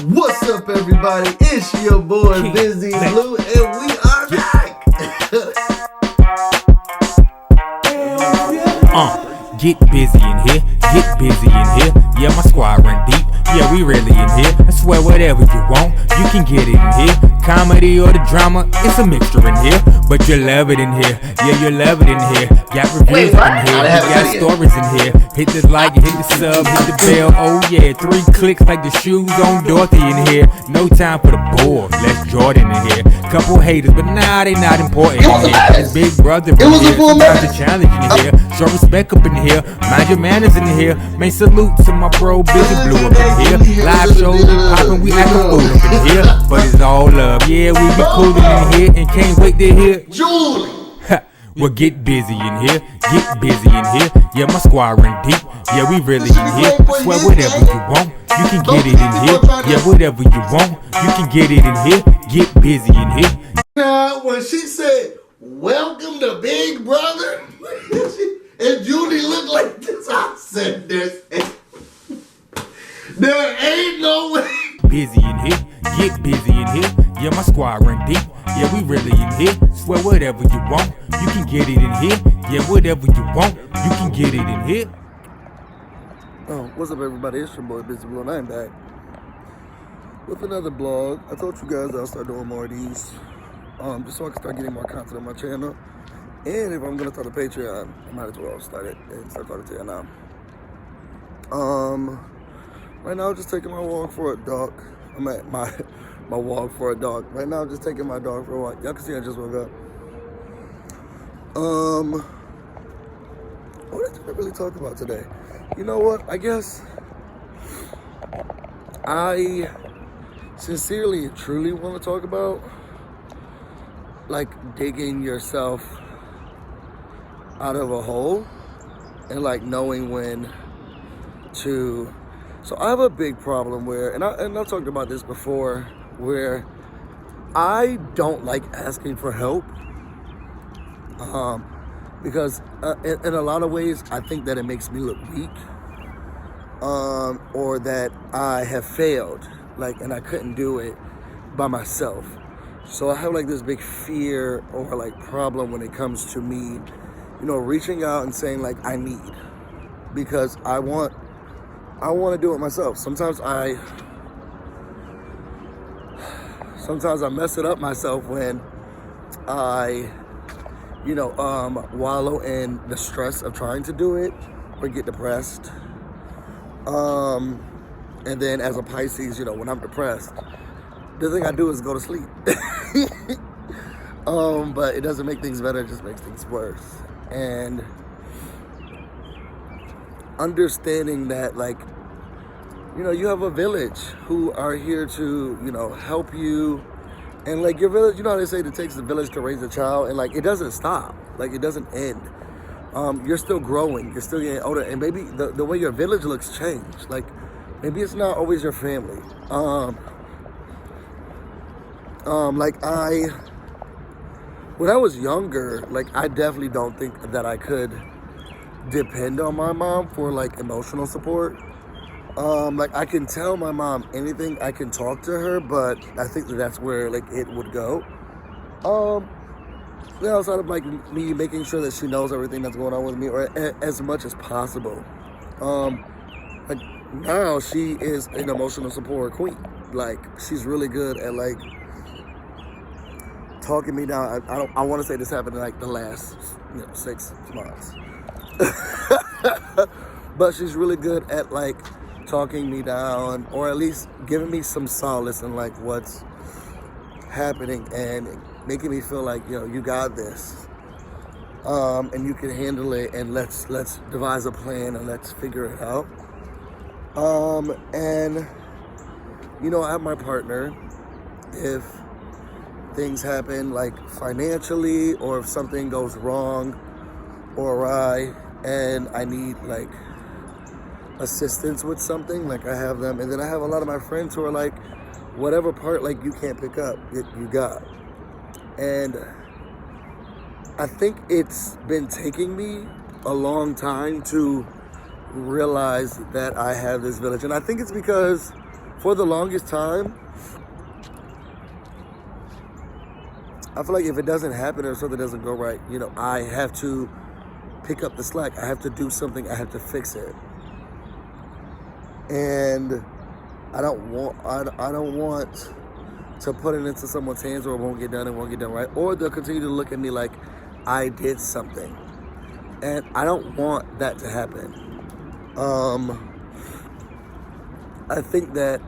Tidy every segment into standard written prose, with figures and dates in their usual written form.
What's up, everybody? It's your boy BusyBlu, and we are back. Get busy in here, get busy in here. Yeah, my squad run deep. Yeah, we really in here. I swear whatever you want, you can get it in here. Comedy or the drama, it's a mixture in here. But you love it in here. Yeah, you love it in here. Got reviews in here. We got stories in here. Hit the like, hit the sub, hit the bell. Oh yeah, 3 clicks like the shoes on Dorothy in here. No time for the bore. Let's Jordan in here. Couple haters, but nah, they not important in here. It's Big Brother in here. Sometimes a challenge in here. Show respect up in here. Mind your manners in here. Make salute to my bro BusyBlu up in here. Live shows we poppin', we actin' fool up in here. But it's all love. Yeah, we be coolin' in here and can't wait to hear Julie. Well, get busy in here, get busy in here. Yeah, my squad run deep. Yeah, we really in here. I swear whatever you want, you can get it in here. Yeah, whatever you want, you can get it in here. Get busy in here. Now, when she said, "Welcome to Big Brother," and Julie looked like this, I said, there ain't no way. Busy in here, get busy in here. Yeah, my squad run deep. Yeah, we really in here. Swear whatever you want, you can get it in here. Yeah, whatever you want, you can get it in here. Oh, what's up, everybody? It's your boy BusyBlu, and I'm back with another vlog. I told you guys I'll start doing more of these, just so I can start getting more content on my channel. And if I'm gonna start a Patreon, I might as well start it and start talking to you now. Right now, I'm just taking my walk for a dog. I'm at my walk for a dog. Right now, I'm just taking my dog for a walk. Y'all can see I just woke up. What did I really talk about today? You know what? I guess I sincerely and truly want to talk about, like, digging yourself out of a hole and, like, knowing when to. So I have a big problem where, and I've talked about this before, where I don't like asking for help, because in a lot of ways I think that it makes me look weak, or that I have failed, like, and I couldn't do it by myself. So I have like this big fear or like problem when it comes to me, you know, reaching out and saying like I need, because I want to do it myself. Sometimes I mess it up myself when I, you know, wallow in the stress of trying to do it or get depressed. And then as a Pisces, you know, when I'm depressed, the thing I do is go to sleep. But it doesn't make things better, it just makes things worse. And understanding that, like, you know, you have a village who are here to, you know, help you. And like your village, you know how they say it takes a village to raise a child, and like it doesn't stop, like it doesn't end. You're still growing, you're still getting older, and maybe the way your village looks changed. Like maybe it's not always your family. Like when I was younger, like I definitely don't think that I could depend on my mom for like emotional support. Like I can tell my mom anything, I can talk to her, but I think that's where like it would go. Outside of like me making sure that she knows everything that's going on with me, or as much as possible. Like now she is an emotional support queen. Like she's really good at like talking me down. I want to say this happened in like the last 6 months. But she's really good at like talking me down, or at least giving me some solace in like what's happening and making me feel like, you know, you got this, and you can handle it, and let's devise a plan and let's figure it out. And you know, I have my partner. If things happen like financially, or if something goes wrong or awry and I need like assistance with something, like I have them. And then I have a lot of my friends who are like, whatever part like you can't pick up, you got. And I think it's been taking me a long time to realize that I have this village. And I think it's because for the longest time, I feel like if it doesn't happen or something doesn't go right, you know, I have to pick up the slack. I have to do something. I have to fix it. And I don't want to put it into someone's hands or it won't get done right. Or they'll continue to look at me like I did something. And I don't want that to happen. I think that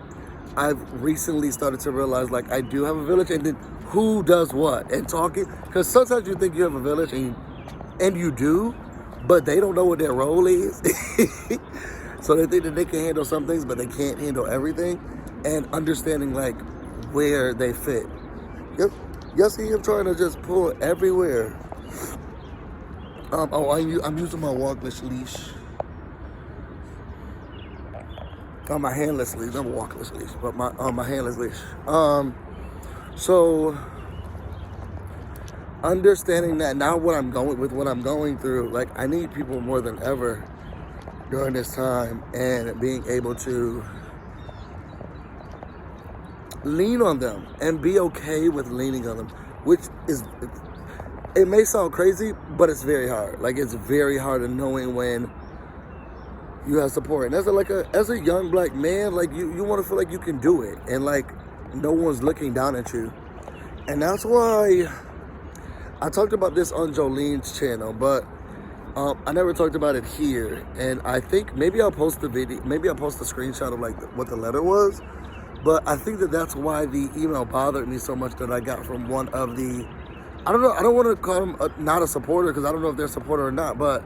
I've recently started to realize, like, I do have a village, and then who does what? And talking, because sometimes you think you have a village, and you do, but they don't know what their role is. So they think that they can handle some things, but they can't handle everything. And understanding, like, where they fit. Y'all see him trying to just pull everywhere. I'm using my walkless leash. My handless leash, not a walkless leash, but my handless leash. So understanding that now what I'm going through, like, I need people more than ever during this time, and being able to lean on them and be okay with leaning on them, which is, it may sound crazy, but it's very hard. Like, it's very hard in knowing when you have support. And as a young black man, like, you want to feel like you can do it, and like no one's looking down at you. And that's why I talked about this on Jolene's channel, but I never talked about it here. And I think maybe I'll post the video, maybe I'll post a screenshot of like what the letter was. But I think that that's why the email bothered me so much, that I got from one of the, I don't know, I don't want to call them not a supporter, because I don't know if they're a supporter or not, but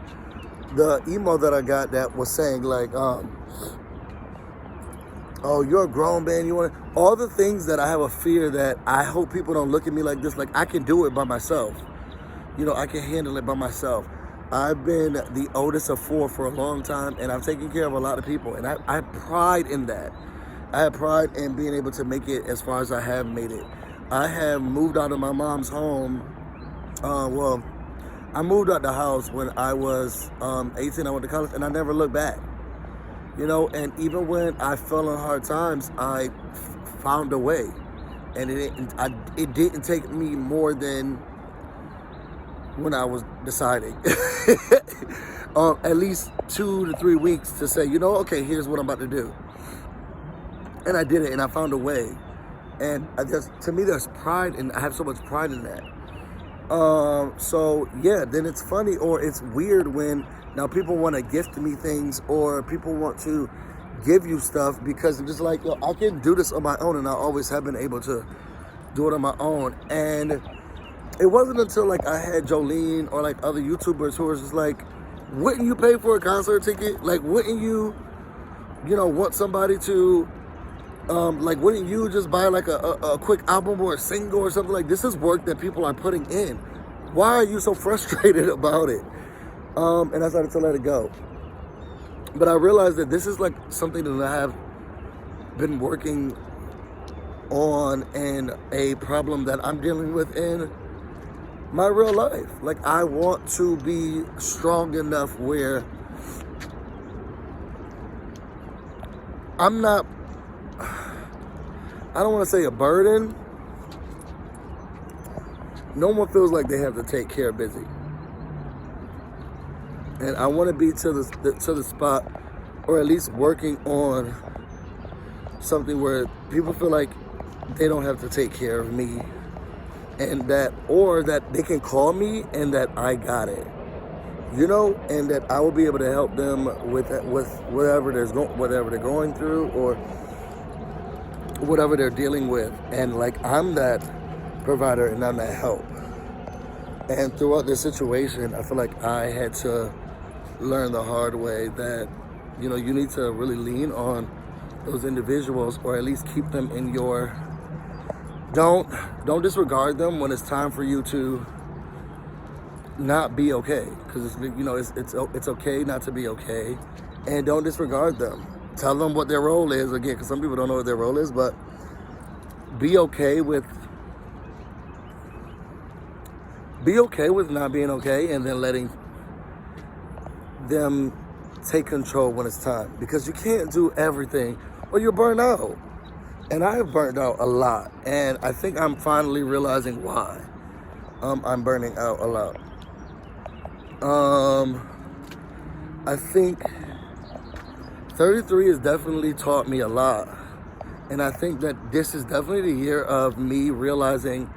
the email that I got that was saying like, oh, you're a grown man, you want to, all the things that I have a fear that I hope people don't look at me like this, like I can do it by myself. You know, I can handle it by myself. I've been the oldest of 4 for a long time, and I've taken care of a lot of people, and I have pride in that. I have pride in being able to make it as far as I have made it. I have moved out of my mom's home. I moved out the house when I was 18. I went to college, and I never looked back. You know, and even when I fell in hard times, I found a way. And it didn't take me more than when I was deciding. At least 2 to 3 weeks to say, you know, okay, here's what I'm about to do. And I did it, and I found a way. And to me, there's pride, and I have so much pride in that. So yeah, then it's funny or it's weird when now people want to gift me things, or people want to give you stuff, because I'm just like, yo, I can do this on my own, and I always have been able to do it on my own. And it wasn't until like I had Jolene or like other YouTubers who were just like, wouldn't you pay for a concert ticket? Like, wouldn't you know, want somebody to like, wouldn't you just buy like a quick album or a single or something? Like, this is work that people are putting in. Why are you so frustrated about it? And I started to let it go. But I realized that this is like something that I have been working on, and a problem that I'm dealing with in my real life. Like, I want to be strong enough where I'm not, I don't want to say a burden. No one feels like they have to take care of Busy. And I want to be to the spot, or at least working on something where people feel like they don't have to take care of me, and that, or that they can call me and that I got it, you know, and that I will be able to help them with whatever they're going through, or whatever they're dealing with. And like, I'm that provider and I'm that help. And throughout this situation, I feel like I had to learn the hard way that, you know, you need to really lean on those individuals, or at least keep them in your, don't disregard them when it's time for you to not be okay, because you know, it's okay not to be okay. And don't disregard them. Tell them what their role is, again, because some people don't know what their role is, but be okay with not being okay, and then letting them take control when it's time, because you can't do everything or you'll burn out. And I have burned out a lot, and I think I'm finally realizing why I'm burning out a lot. I think 33 has definitely taught me a lot, and I think that this is definitely the year of me realizing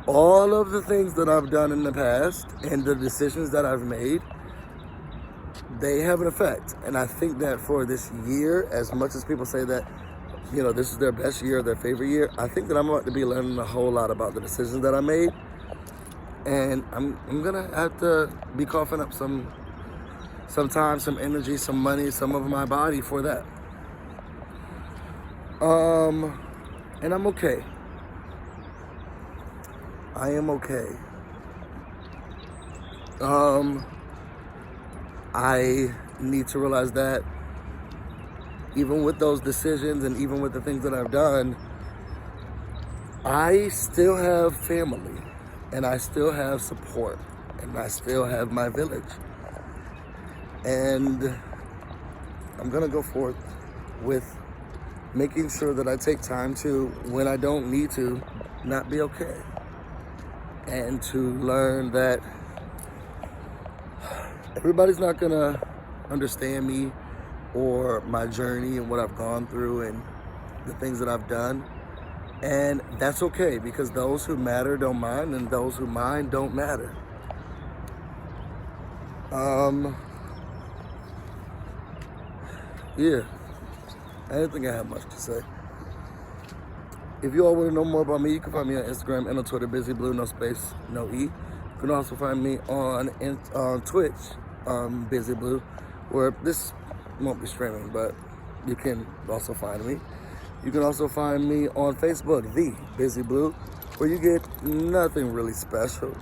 all of the things that I've done in the past and the decisions that I've made, they have an effect. And I think that for this year, as much as people say that, you know, this is their best year, their favorite year, I think that I'm about to be learning a whole lot about the decisions that I made. And I'm gonna have to be coughing up some time, some energy, some money, some of my body for that. And I'm okay. I am okay. I need to realize that even with those decisions and even with the things that I've done, I still have family and I still have support and I still have my village. And I'm gonna go forth with making sure that I take time to, when I don't need to, not be okay. And to learn that everybody's not gonna understand me or my journey and what I've gone through and the things that I've done. And that's okay, because those who matter don't mind and those who mind don't matter. Yeah, I didn't think I had much to say. If you all want to know more about me, you can find me on Instagram and on Twitter, BusyBlu, no space, no E. You can also find me on Twitch, BusyBlu, where this won't be streaming, but you can also find me. You can also find me on Facebook, the BusyBlu, where you get nothing really special.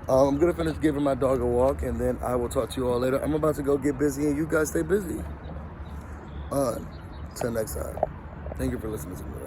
I'm gonna finish giving my dog a walk, and then I will talk to you all later. I'm about to go get busy, and you guys stay busy. Till next time. Thank you for listening to me.